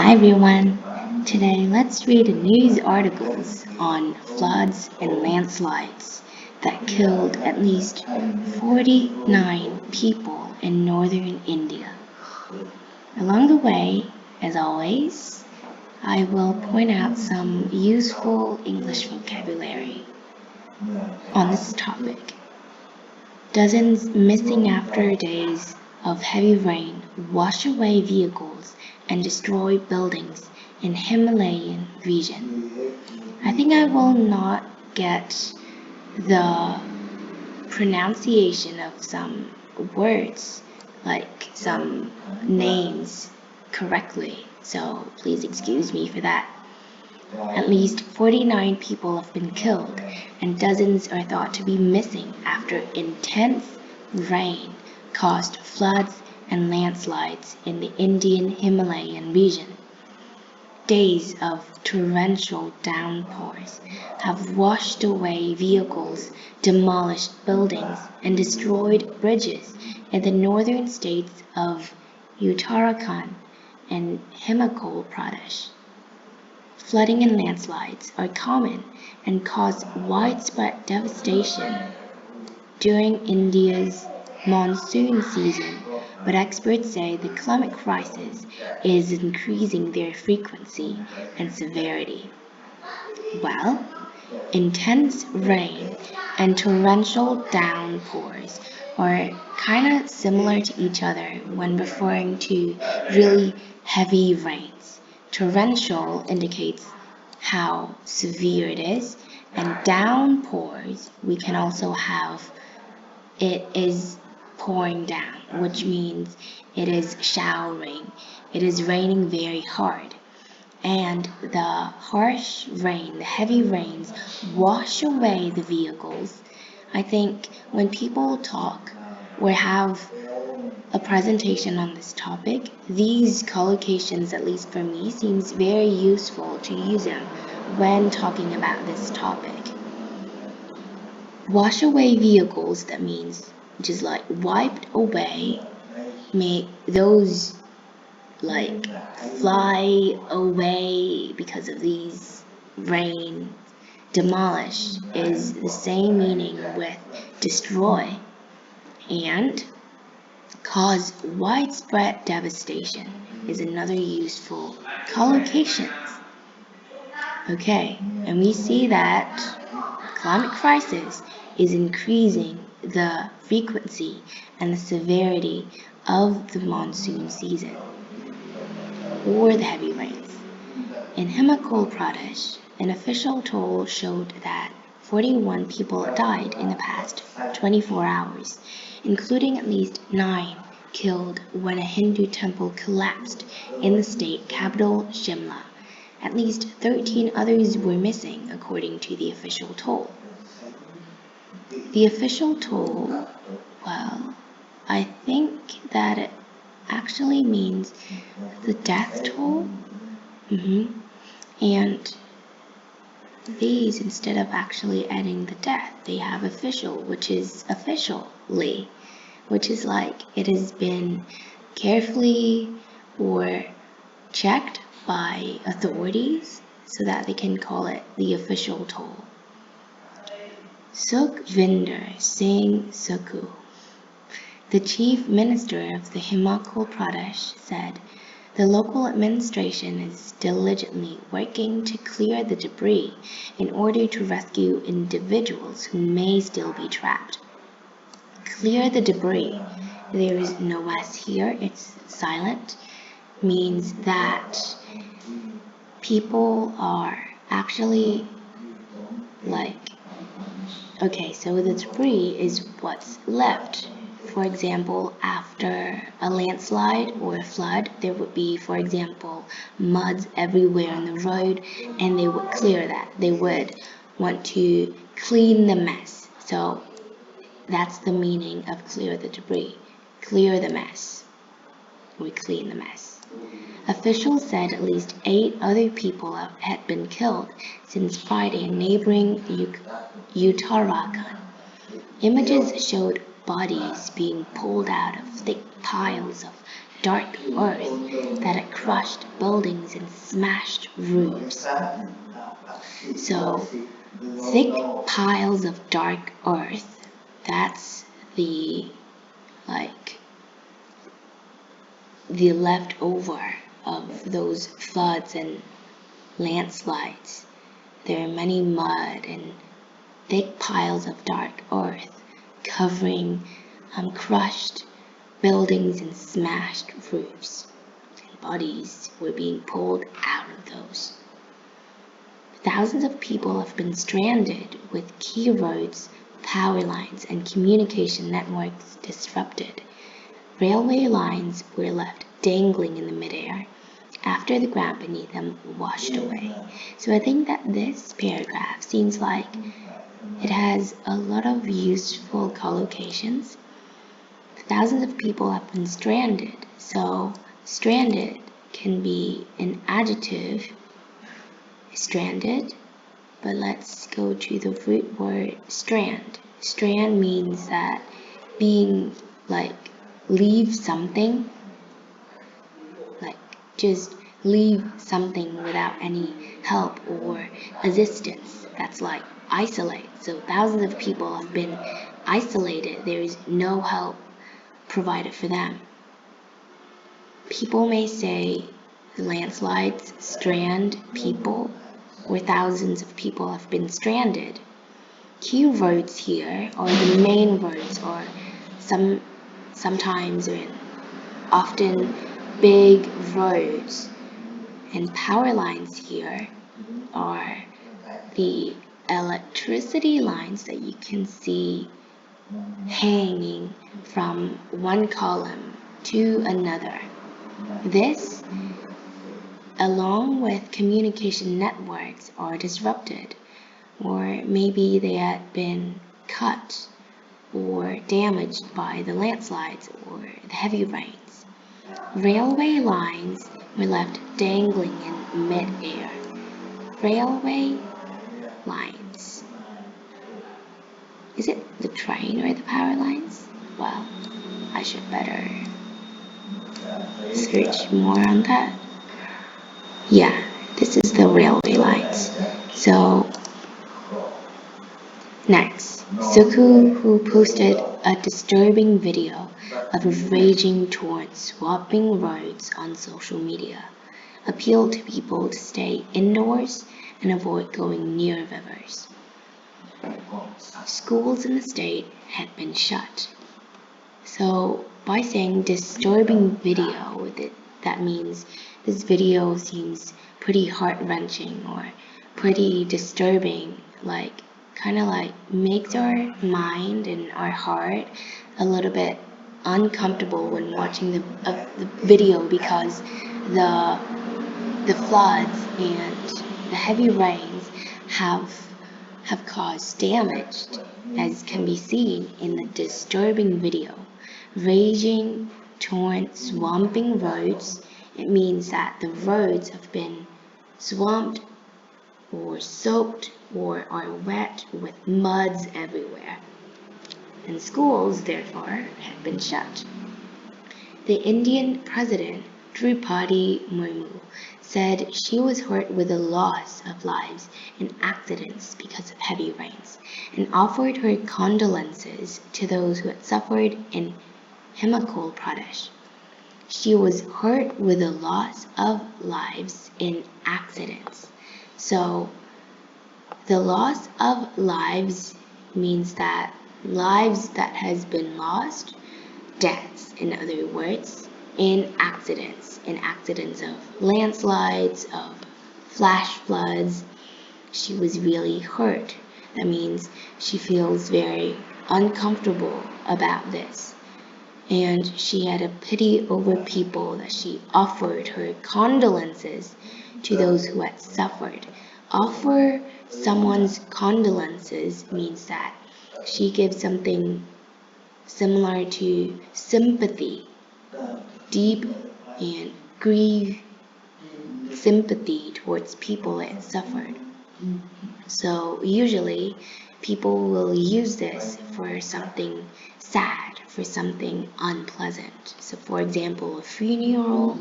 Hi everyone. Today let's read news articles on floods and landslides that killed at least 49 people in northern India. Along the way, as always, I will point out some useful English vocabulary on this topic. Dozens missing after days of heavy rain wash away vehicles and destroy buildings in Himalayan region. I think I will not get the pronunciation of some words, like some names, correctly, so please excuse me for that. At least 49 people have been killed, and dozens are thought to be missing after intense rain caused floods and landslides in the Indian Himalayan region. Days of torrential downpours have washed away vehicles, demolished buildings, and destroyed bridges in the northern states of Uttarakhand and Himachal Pradesh. Flooding and landslides are common and cause widespread devastation during India's monsoon season, but experts say the climate crisis is increasing their frequency and severity. Well, intense rain and torrential downpours are kind of similar to each other when referring to really heavy rains. Torrential indicates how severe it is, and downpours we can also have it is pouring down, which means it is showering. It is raining very hard. And the harsh rain, the heavy rains, wash away the vehicles. I think when people talk or have a presentation on this topic, these collocations, at least for me, seems very useful to use them when talking about this topic. Wash away vehicles, that means just like wiped away, make those like fly away because of these rain. Demolish is the same meaning with destroy, and cause widespread devastation is another useful collocations. Okay, and we see that climate crisis is increasing the frequency and the severity of the monsoon season or the heavy rains. In Himachal Pradesh, an official toll showed that 41 people died in the past 24 hours, including at least 9 killed when a Hindu temple collapsed in the state capital Shimla. At least 13 others were missing, according to the official toll. The official toll, well, I think that it actually means the death toll. And these, instead of actually adding the death, they have official, which is officially, which is like it has been carefully or checked by authorities so that they can call it the official toll. Sukhvinder Singh Sukkhu, the chief minister of the Himachal Pradesh, said the local administration is diligently working to clear the debris in order to rescue individuals who may still be trapped. Clear the debris. There is no S here, it's silent, means that people are actually like, okay, so the debris is what's left. For example, after a landslide or a flood, there would be, for example, muds everywhere on the road, and they would clear that. They would want to clean the mess. So that's the meaning of clear the debris. Clear the mess. We clean the mess. Officials said at least 8 other people had been killed since Friday in neighboring Uttarakhand. Images showed bodies being pulled out of thick piles of dark earth that had crushed buildings and smashed roofs. So, thick piles of dark earth, that's the the leftover of those floods and landslides. There are many mud and thick piles of dark earth covering crushed buildings and smashed roofs. And bodies were being pulled out of those. Thousands of people have been stranded with key roads, power lines, and communication networks disrupted. Railway lines were left dangling in the midair after the ground beneath them washed away. So I think that this paragraph seems like it has a lot of useful collocations. Thousands of people have been stranded. So stranded can be an adjective, stranded, but let's go to the root word strand. Strand means that being leave something, just leave something without any help or assistance. That's like isolate. So thousands of people have been isolated. There is no help provided for them. People may say landslides strand people, or thousands of people have been stranded. Key roads here are the main roads, or sometimes or often big roads, and power lines here are the electricity lines that you can see hanging from one column to another. This, along with communication networks, are disrupted, or maybe they had been cut or damaged by the landslides or the heavy rains. Railway lines were left dangling in mid-air. Railway lines. Is it the train or the power lines? Well, I should better search more on that. Yeah, this is the railway lines. So, next, Suku, who posted a disturbing video of a raging torrent swamping roads on social media, appealed to people to stay indoors and avoid going near rivers. Schools in the state had been shut. So by saying disturbing video, that means this video seems pretty heart-wrenching or pretty disturbing, kind of makes our mind and our heart a little bit uncomfortable when watching the video, because the floods and the heavy rains have caused damage, as can be seen in the disturbing video. Raging torrent swamping roads, it means that the roads have been swamped or soaked or are wet with muds everywhere. And schools, therefore, have been shut. The Indian president, Draupadi Murmu, said she was hurt with the loss of lives in accidents because of heavy rains, and offered her condolences to those who had suffered in Himachal Pradesh. She was hurt with the loss of lives in accidents. So the loss of lives means that lives that has been lost, deaths in other words, in accidents of landslides, of flash floods. She was really hurt. That means she feels very uncomfortable about this. And she had a pity over people that she offered her condolences to those who had suffered. Offer someone's condolences means that she gives something similar to sympathy, deep and grief sympathy towards people that suffered. So usually people will use this for something sad for something unpleasant. So for example, a funeral.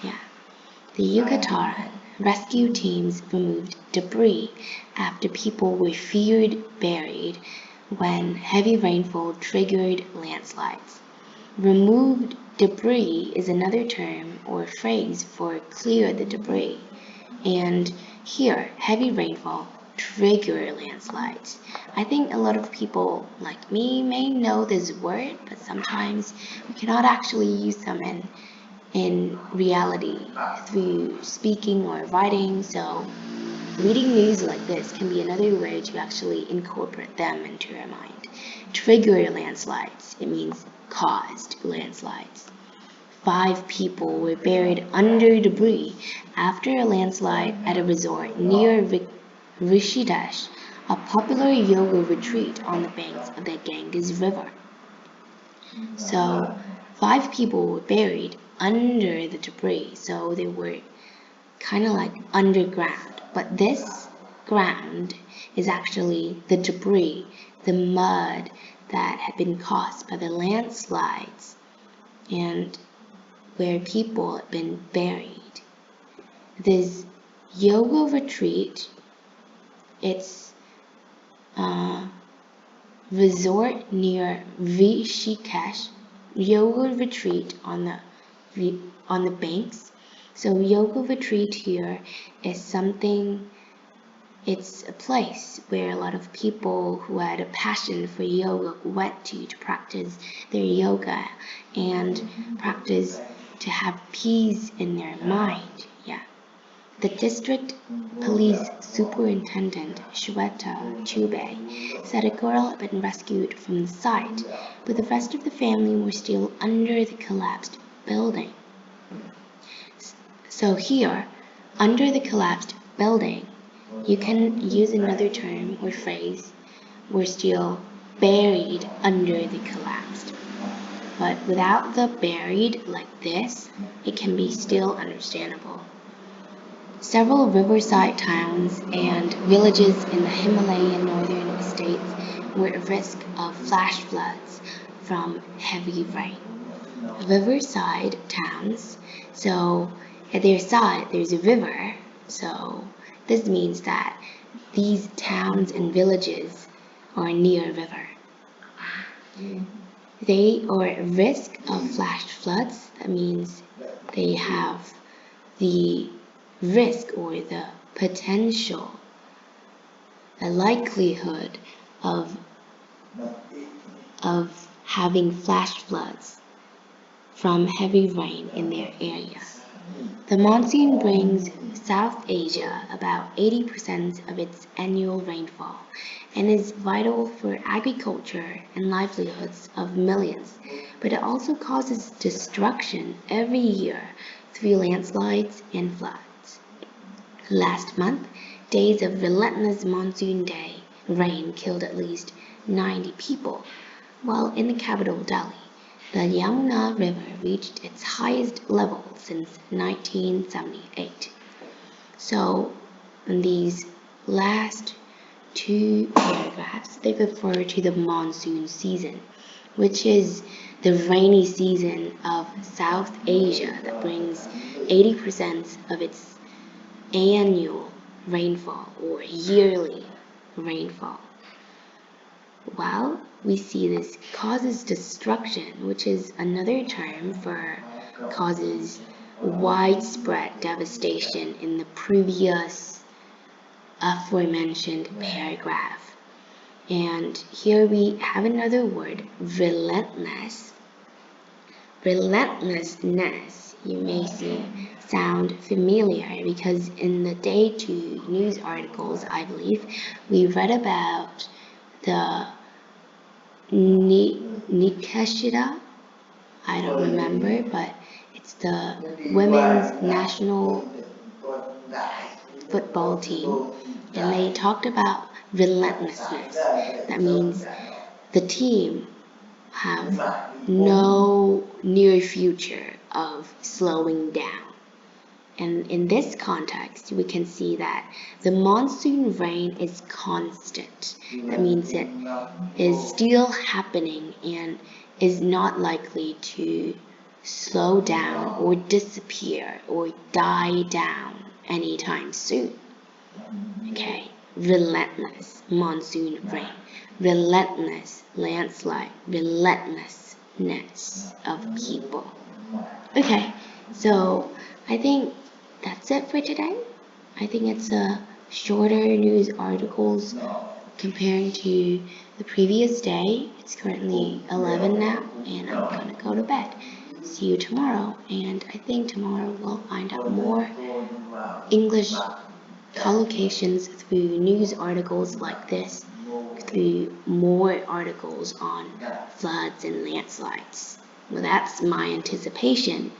Yeah. The Yucatan rescue teams removed debris after people were feared buried when heavy rainfall triggered landslides. Removed debris is another term or phrase for clear the debris. And here, heavy rainfall trigger landslides. I think a lot of people like me may know this word, but sometimes we cannot actually use them in reality through speaking or writing. So reading news like this can be another way to actually incorporate them into your mind. Trigger landslides, it means caused landslides. 5 people were buried under debris after a landslide at a resort near Rishikesh, a popular yoga retreat on the banks of the Ganges River. So 5 people were buried under the debris, so they were kind of like underground. But this ground is actually the debris, the mud that had been caused by the landslides and where people had been buried. This yoga retreat, it's a resort near Rishikesh, yoga retreat on the banks. So yoga retreat here is something, it's a place where a lot of people who had a passion for yoga went to practice their yoga and practice to have peace in their mind. Yeah. The district police superintendent, Shweta Chubey, said a girl had been rescued from the site, but the rest of the family were still under the collapsed building. So here, under the collapsed building, you can use another term or phrase, we're still buried under the collapsed. But without the buried like this, it can be still understandable. Several riverside towns and villages in the Himalayan northern states were at risk of flash floods from heavy rain. Riverside towns, so at their side there's a river, so this means that these towns and villages are near a river. They are at risk of flash floods. That means they have the risk or the potential, the likelihood of having flash floods from heavy rain in their area. The monsoon brings South Asia about 80% of its annual rainfall and is vital for agriculture and livelihoods of millions, but it also causes destruction every year through landslides and floods. Last month, days of relentless monsoon rain killed at least 90 people, while in the capital Delhi, the Yamuna River reached its highest level since 1978. So, in these last 2 paragraphs, they refer to the monsoon season, which is the rainy season of South Asia that brings 80% of its annual rainfall or yearly rainfall. While we see this causes destruction, which is another term for causes widespread devastation in the previous aforementioned paragraph. And here we have another word, relentless. Relentlessness, you may see, sound familiar because in the Day 2 news articles, I believe, we read about the Nikeshita, I don't remember, but it's the women's national football team, and they talked about relentlessness. That means the team have no near future of slowing down. And in this context, we can see that the monsoon rain is constant. That means it is still happening and is not likely to slow down or disappear or die down anytime soon. Okay, relentless monsoon rain, relentless landslide, relentlessness of people. Okay, so I think that's it for today. I think it's a shorter news articles comparing to the previous day. It's currently 11 now, and I'm gonna go to bed. See you tomorrow, and I think tomorrow we'll find out more English collocations through news articles like this, through more articles on floods and landslides. Well, that's my anticipation.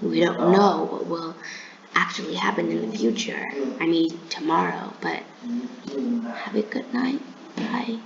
We don't know what will actually happen in the future. I mean, tomorrow, but have a good night. Bye.